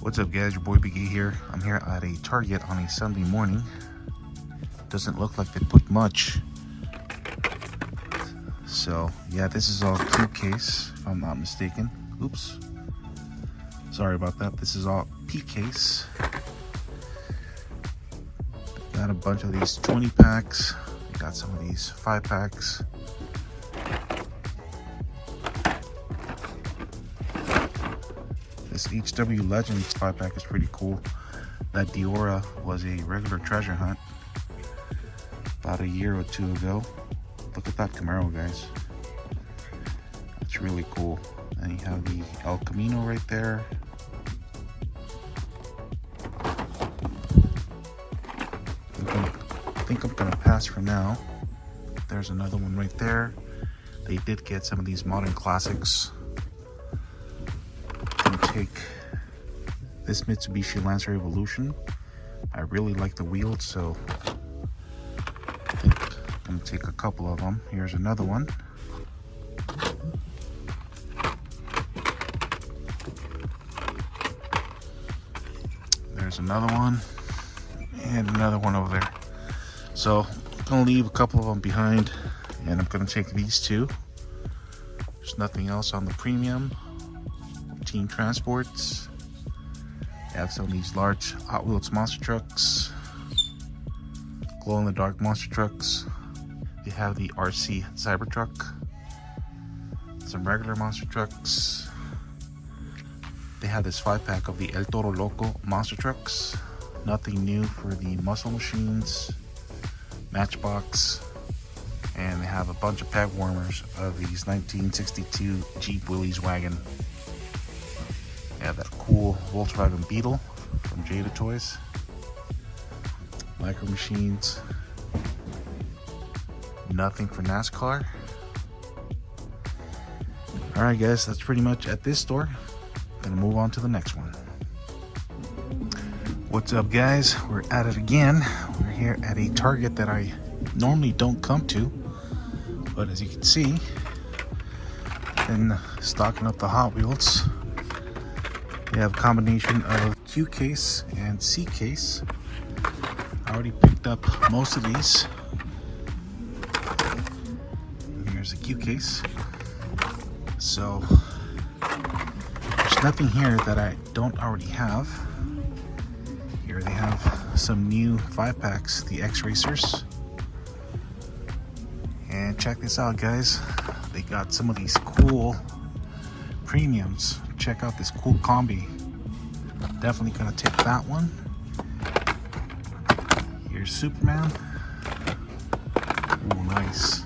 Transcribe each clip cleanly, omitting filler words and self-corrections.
What's up guys, your boy Big A here. I'm here at a Target on a Sunday morning. Doesn't look like they put much. So yeah, this is all Q case if I'm not mistaken. Oops. Sorry about that. This is all P case. Got a bunch of these 20 packs. Got some of these 5 packs. This HW Legends 5-pack is pretty cool. That Diora was a regular treasure hunt about a year or two ago. Look at that Camaro, guys. It's really cool. And you have the El Camino right there. I think I'm gonna pass for now. There's another one right there. They did get some of these modern classics. Take this Mitsubishi Lancer Evolution. I really like the wheels, so I think I'm gonna take a couple of them. Here's another one. There's another one, and another one over there. So I'm gonna leave a couple of them behind, and I'm gonna take these two. There's nothing else on the premium. Team Transports. They have some of these large Hot Wheels monster trucks, glow in the dark monster trucks. They have the RC Cybertruck, some regular monster trucks. They have this 5-pack of the El Toro Loco monster trucks. Nothing new for the muscle machines, Matchbox, and they have a bunch of peg warmers of these 1962 Jeep Willys wagon. They have that cool Volkswagen Beetle from Jada Toys. Micro Machines. Nothing for NASCAR. Alright guys, that's pretty much at this store. Gonna move on to the next one. What's up guys? We're at it again. We're here at a Target that I normally don't come to. But as you can see, been stocking up the Hot Wheels. They have a combination of Q case and C case. I already picked up most of these. And here's the Q case. So there's nothing here that I don't already have. Here they have some new 5-packs, the X Racers. And check this out guys. They got some of these cool premiums. Check out this cool combi. Definitely gonna take that one. Here's Superman. Oh, nice.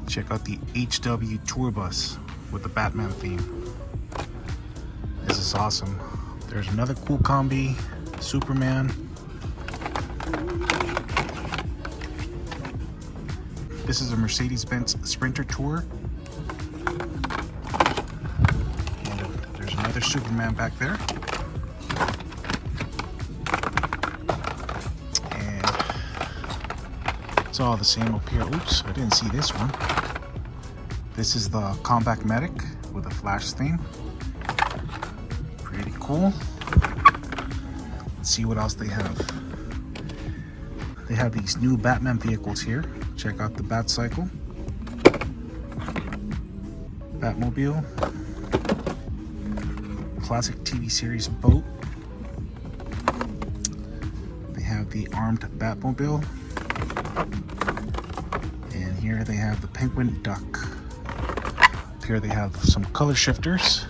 Check out the HW Tour Bus with the Batman theme. This is awesome. There's another cool combi, Superman. This is a Mercedes-Benz Sprinter Tour. Another Superman back there. And it's all the same up here. Oops, I didn't see this one. This is the Combat Medic with a flash theme. Pretty cool. Let's see what else they have. They have these new Batman vehicles here. Check out the Bat Cycle, Batmobile, classic TV series boat. They have the armed Batmobile. And here they have the Penguin Duck. Up here they have some color shifters.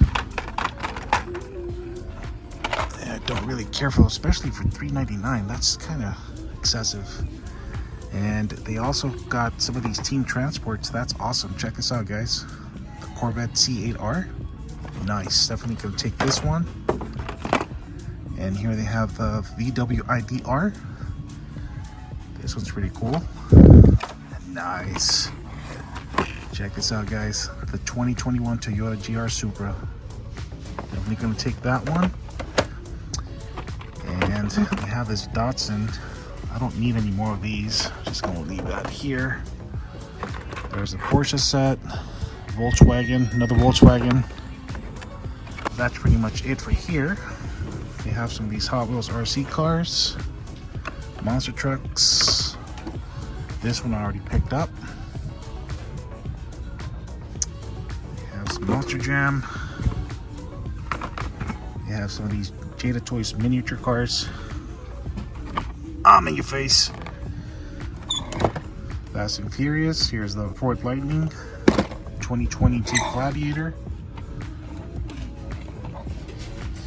I don't really care for those, especially for $3.99. That's kind of excessive. And they also got some of these Team Transports. That's awesome. Check this out, guys. The Corvette C8R. Nice, definitely gonna take this one. And here they have the VWIDR. This one's pretty cool. Nice. Check this out guys, the 2021 Toyota Gr Supra. Definitely gonna take that one. And we have this Datsun. I don't need any more of these. Just gonna leave that here. There's a Porsche set, Volkswagen, another Volkswagen. that's pretty much it for here. They have some of these Hot Wheels RC cars, monster trucks. This one I already picked up. They have some Monster Jam. They have some of these Jada Toys miniature cars. I'm in your face. Fast and Furious. Here's the Ford Lightning, 2020 Jeep Gladiator.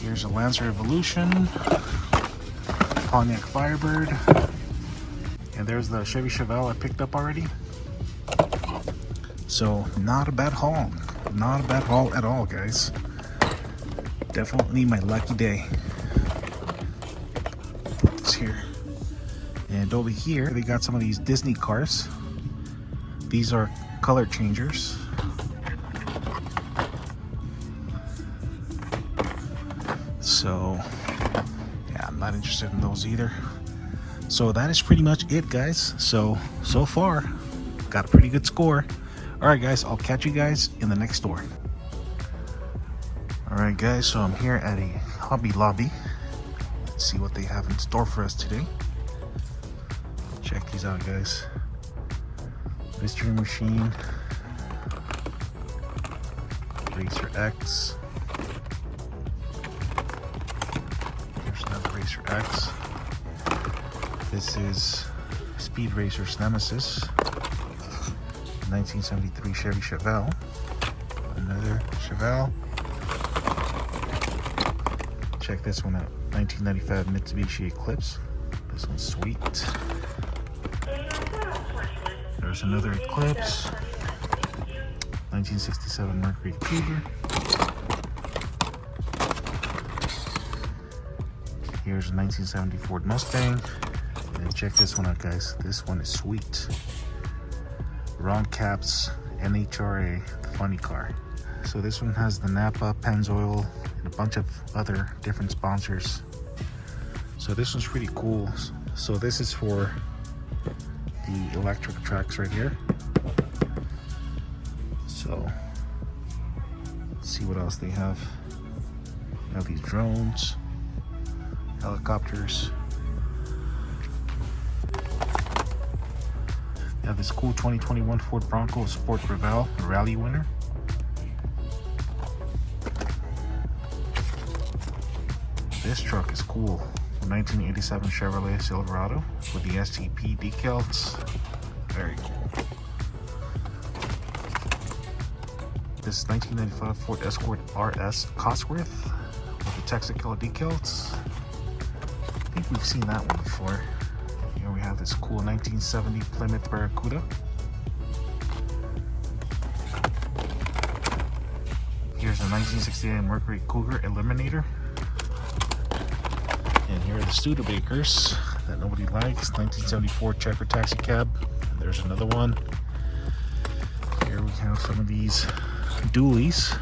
Here's a Lancer Evolution, Pontiac Firebird, and there's the Chevy Chevelle I picked up already. So not a bad haul. Not a bad haul at all, guys. Definitely my lucky day. Put this here. And over here, they got some of these Disney cars. These are color changers. So, yeah, I'm not interested in those either. So that is pretty much it, guys. So far, got a pretty good score. All right, guys, I'll catch you guys in the next store. All right, guys, so I'm here at a Hobby Lobby. Let's see what they have in store for us today. Check these out, guys. Mystery Machine, Racer X. Here's another Racer X. This is Speed Racer's Nemesis, 1973 Chevy Chevelle. Another Chevelle. Check this one out, 1995 Mitsubishi Eclipse. This one's sweet. There's another Eclipse, 1967 Mercury Cougar. Here's a 1970 Ford Mustang. And check this one out, guys. This one is sweet. Ron Capps NHRA, the funny car. So this one has the Napa, Pennzoil, and a bunch of other different sponsors. So this one's pretty cool. So this is for the electric tracks right here. So let's see what else they have. They have these drones, helicopters. They have this cool 2021 Ford Bronco Sport Revell Rally winner. This truck is cool. 1987 Chevrolet Silverado with the STP decals. Very cool. This 1995 Ford Escort RS Cosworth with the Texaco decals. I think we've seen that one before. Here we have this cool 1970 Plymouth Barracuda. Here's a 1968 Mercury Cougar Eliminator. And here are the Studebakers that nobody likes. 1974 Checker Taxi Cab. And there's another one. Here we have some of these dualies.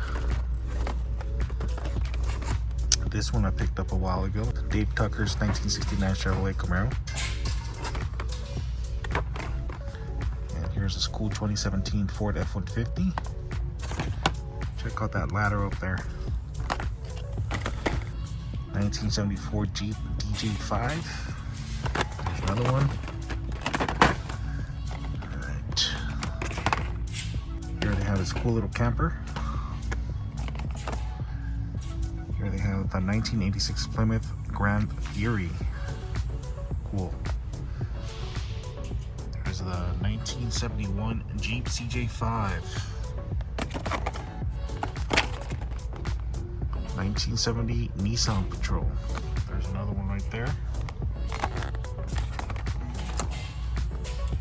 This one I picked up a while ago. Dave Tucker's 1969 Chevrolet Camaro. And here's this cool 2017 Ford F-150. Check out that ladder up there. 1974 Jeep DJ5. There's another one. Alright. Here they have this cool little camper. Here they have the 1986 Plymouth Grand Fury. Cool. There's the 1971 Jeep CJ5. 1970 Nissan Patrol. There's another one right there.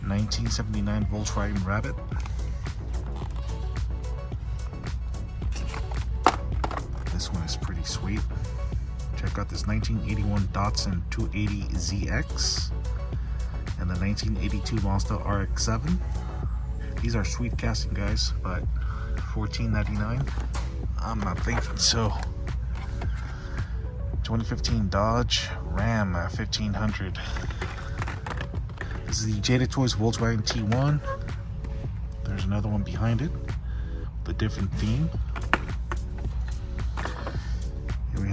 1979 Volkswagen Rabbit. This one is pretty sweet. Check out this 1981 Datsun 280ZX and the 1982 Mazda RX-7. These are sweet casting, guys, but $14.99. I'm not thinking so. 2015 Dodge Ram 1500. This is the Jada Toys Volkswagen T1. There's another one behind it with a different theme.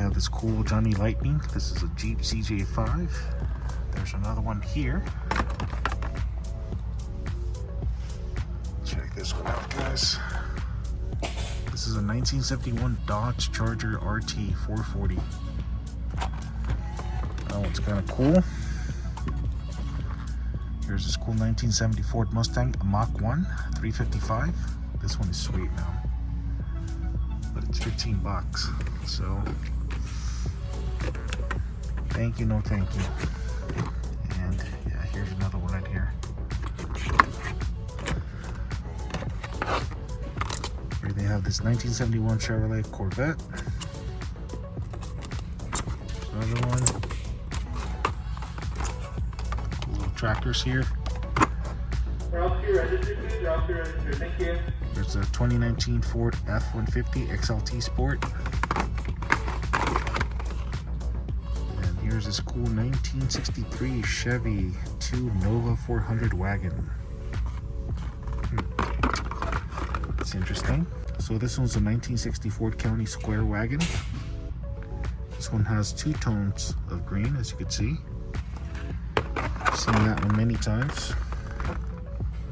have this cool Johnny Lightning. This is a Jeep CJ5. There's another one here. Check this one out, guys. This is a 1971 Dodge Charger RT 440. That one's kind of cool. Here's this cool 1970 Ford Mustang Mach 1 355. This one is sweet now, but it's 15 bucks. So thank you, no thank you. And yeah, here's another one right here. Here they have this 1971 Chevrolet Corvette. There's another one. Cool little tractors here. Thank you. There's a 2019 Ford F-150 XLT Sport. And here's this cool 1963 Chevy 2 Nova 400 wagon. It's interesting. So this one's a 1960 Ford County Square wagon. This one has two tones of green, as you can see. I've seen that one many times.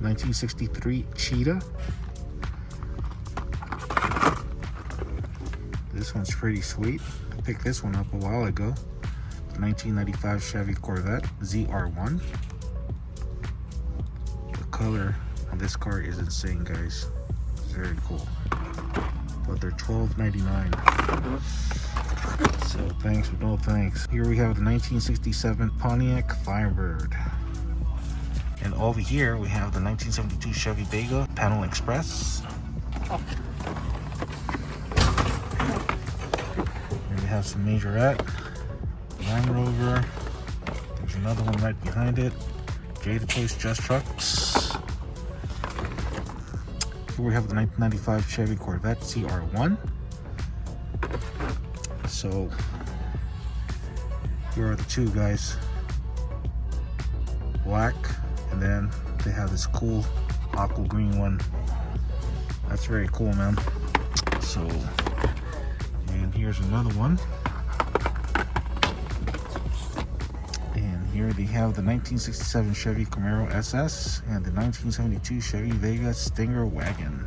1963 Cheetah. This one's pretty sweet. I picked this one up a while ago. 1995 Chevy Corvette Zr1. The color on this car is insane, guys. It's very cool. But they're $12.99. So thanks, but no thanks. Here we have the 1967 Pontiac Firebird. And over here we have the 1972 Chevy Vega Panel Express. Here we have some Majorette, Land Rover. There's another one right behind it. Jada Choice Just Trucks. Here we have the 1995 Chevy Corvette Cr1. So here are the two, guys. Black. And then they have this cool aqua green one. That's very cool, man. So, and here's another one. And here they have the 1967 Chevy Camaro SS and the 1972 Chevy Vega Stinger wagon.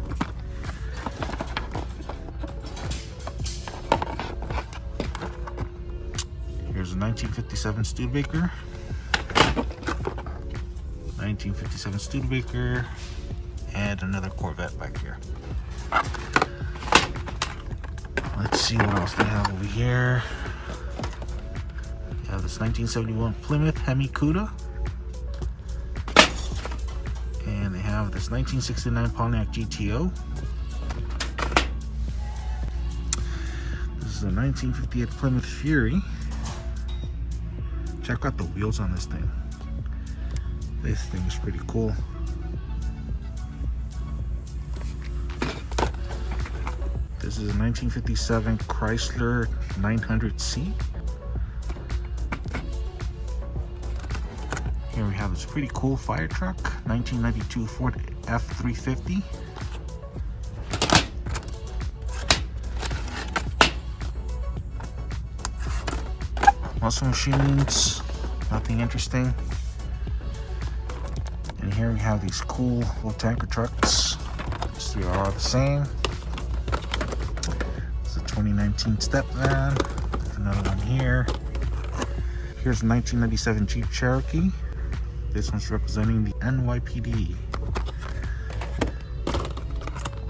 Here's a 1957 Studebaker. 1957 Studebaker, and another Corvette back here. Let's see what else they have over here. We have this 1971 Plymouth Hemi Cuda, and they have this 1969 Pontiac GTO. This is a 1958 Plymouth Fury. Check out the wheels on this thing. This thing is pretty cool. This is a 1957 Chrysler 900C. Here we have this pretty cool fire truck, 1992 Ford F350. Muscle machines, nothing interesting. And here we have these cool little tanker trucks. These three are all the same. It's a 2019 step van. There's another one here. Here's a 1997 Jeep Cherokee. This one's representing the NYPD.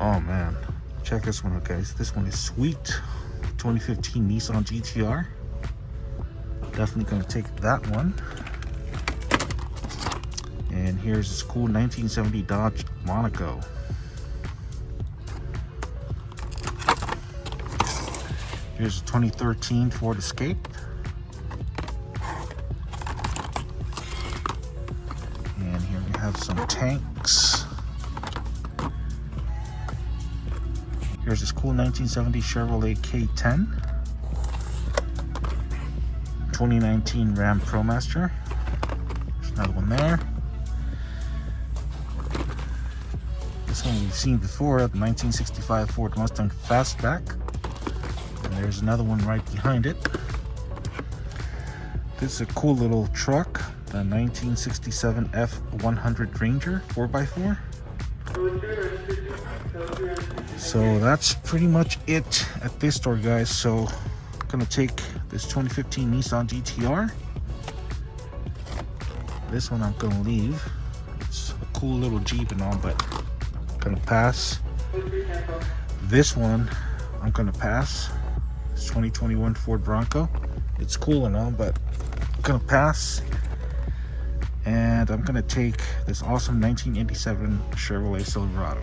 Oh man, check this one out, guys. This one is sweet. 2015 Nissan Gtr. Definitely gonna take that one. And here's this cool 1970 Dodge Monaco. Here's a 2013 Ford Escape. And here we have some tanks. Here's this cool 1970 Chevrolet K10. 2019 Ram ProMaster. There's another one there. This one we've seen before, the 1965 Ford Mustang Fastback. And there's another one right behind it. This is a cool little truck, the 1967 F100 Ranger 4x4. So that's pretty much it at this store, guys. So I'm gonna take this 2015 Nissan GTR. This one I'm gonna leave. It's a cool little Jeep and all, but I'm gonna pass. This one I'm gonna pass. It's 2021 Ford Bronco. It's cool and all, but I'm gonna pass. And I'm gonna take this awesome 1987 Chevrolet Silverado.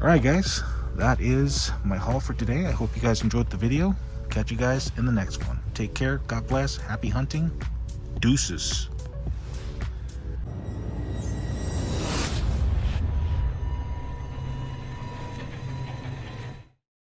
Alright guys, that is my haul for today. I hope you guys enjoyed the video. Catch you guys in the next one. Take care, God bless, happy hunting, deuces.